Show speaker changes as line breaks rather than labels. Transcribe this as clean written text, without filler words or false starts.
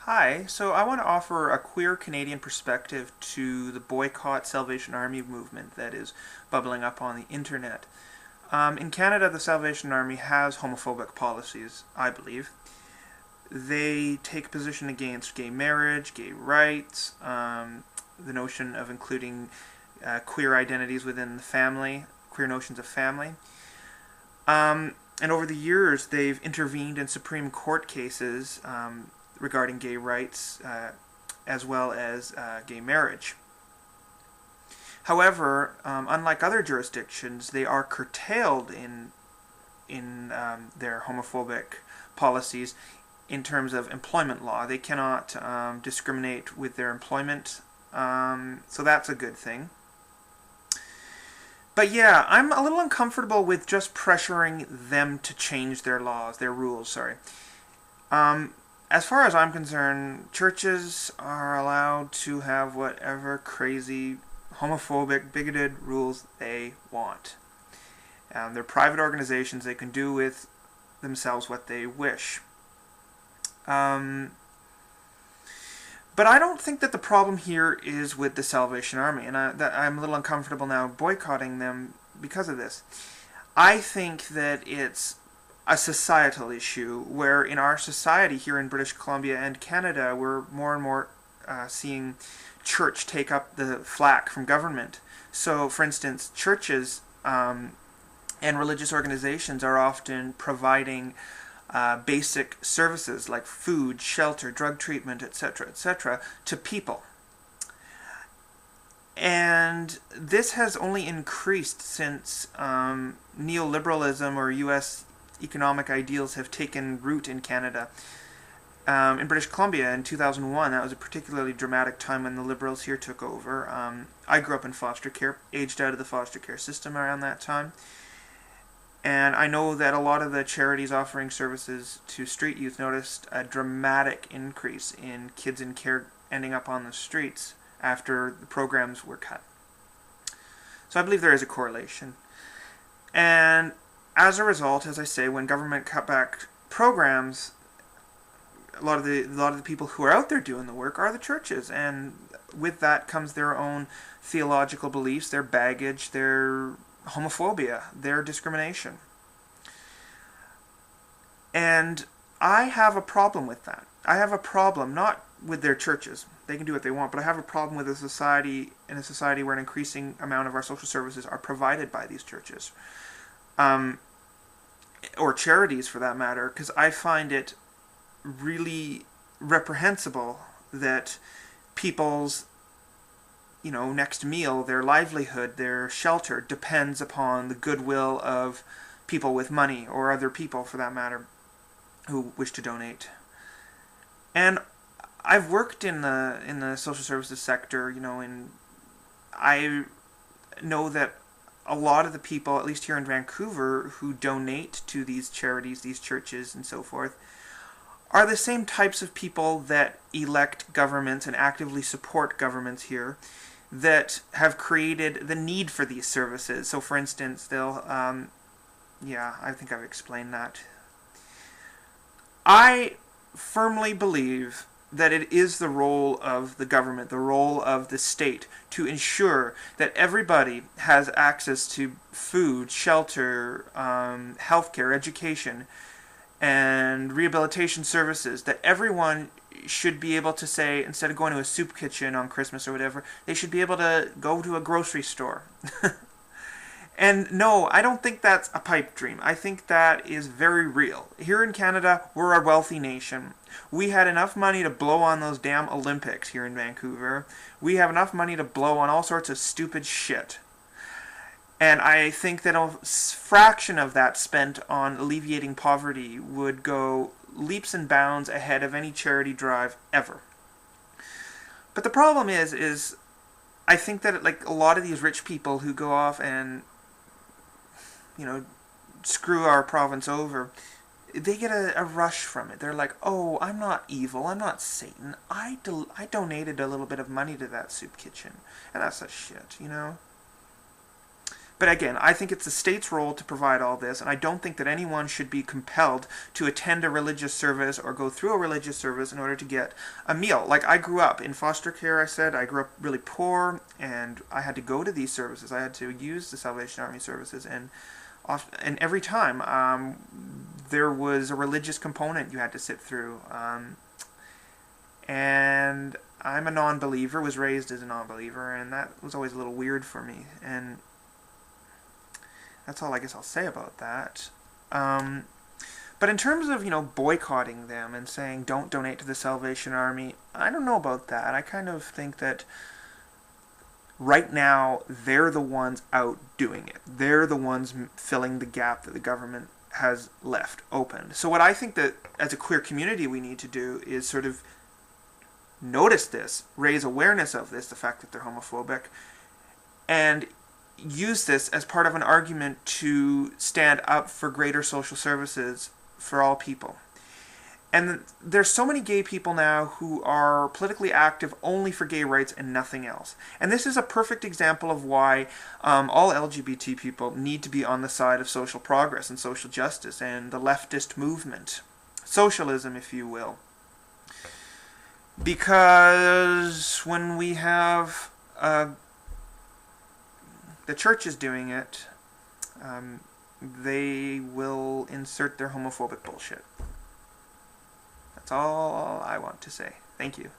Hi, so I want to offer a queer Canadian perspective to the Boycott Salvation Army movement that is bubbling up on the internet. In Canada, the Salvation Army has homophobic policies, I believe. They take a position against gay marriage, gay rights, the notion of including queer identities within the family, queer notions of family. And over the years, they've intervened in Supreme Court cases regarding gay rights as well as gay marriage. However, unlike other jurisdictions, they are curtailed in their homophobic policies in terms of employment law. They cannot discriminate with their employment, so that's a good thing. But yeah, I'm a little uncomfortable with just pressuring them to change their laws, their rules, sorry. As far as I'm concerned, churches are allowed to have whatever crazy, homophobic, bigoted rules they want. They're private organizations. They can do with themselves what they wish. But I don't think that the problem here is with the Salvation Army, and I'm a little uncomfortable now boycotting them because of this. I think that it's a societal issue where in our society here in British Columbia and Canada, we're more and more seeing church take up the slack from government. So, for instance, churches and religious organizations are often providing basic services like food, shelter, drug treatment, etc., to people. And this has only increased since neoliberalism or U.S. economic ideals have taken root in Canada. In British Columbia in 2001, that was a particularly dramatic time when the Liberals here took over. I grew up in foster care, aged out of the foster care system around that time. And I know that a lot of the charities offering services to street youth noticed a dramatic increase in kids in care ending up on the streets after the programs were cut. So I believe there is a correlation. And as a result, as I say, when government cut back programs, a lot of the people who are out there doing the work are the churches, and with that comes their own theological beliefs, their baggage, their homophobia, their discrimination. And I have a problem with that. I have a problem not with their churches. They can do what they want, but I have a problem with a society where an increasing amount of our social services are provided by these churches. Or charities for that matter, because I find it really reprehensible that people's next meal, their livelihood, their shelter depends upon the goodwill of people with money, or other people for that matter, who wish to donate. And I've worked in the social services sector, and I know that a lot of the people, at least here in Vancouver, who donate to these charities, these churches, and so forth, are the same types of people that elect governments and actively support governments here, that have created the need for these services. So, for instance, they'll, I think I've explained that. I firmly believe that it is the role of the government, the role of the state, to ensure that everybody has access to food, shelter, healthcare, education, and rehabilitation services, that everyone should be able to say, instead of going to a soup kitchen on Christmas or whatever, they should be able to go to a grocery store. And no, I don't think that's a pipe dream. I think that is very real. Here in Canada, we're a wealthy nation. We had enough money to blow on those damn Olympics here in Vancouver. We have enough money to blow on all sorts of stupid shit. And I think that a fraction of that spent on alleviating poverty would go leaps and bounds ahead of any charity drive ever. But the problem is I think that a lot of these rich people who go off and screw our province over, they get a rush from it. They're like, oh, I'm not evil, I'm not Satan. I donated a little bit of money to that soup kitchen. And that's a shit, But again, I think it's the state's role to provide all this, and I don't think that anyone should be compelled to attend a religious service or go through a religious service in order to get a meal. Like, I grew up in foster care, I grew up really poor, and I had to go to these services. I had to use the Salvation Army services, and every time there was a religious component you had to sit through. And I'm a non-believer, was raised as a non-believer, and that was always a little weird for me. And that's all I guess I'll say about that. But in terms of, boycotting them and saying don't donate to the Salvation Army, I don't know about that. I kind of think that right now they're the ones out doing it. They're the ones filling the gap that the government has left open. So what I think that as a queer community we need to do is sort of notice this, raise awareness of this, the fact that they're homophobic, and use this as part of an argument to stand up for greater social services for all people. And there's so many gay people now who are politically active only for gay rights and nothing else. And this is a perfect example of why all LGBT people need to be on the side of social progress and social justice and the leftist movement. Socialism, if you will. Because when we have the churches doing it, they will insert their homophobic bullshit. That's all I want to say. Thank you.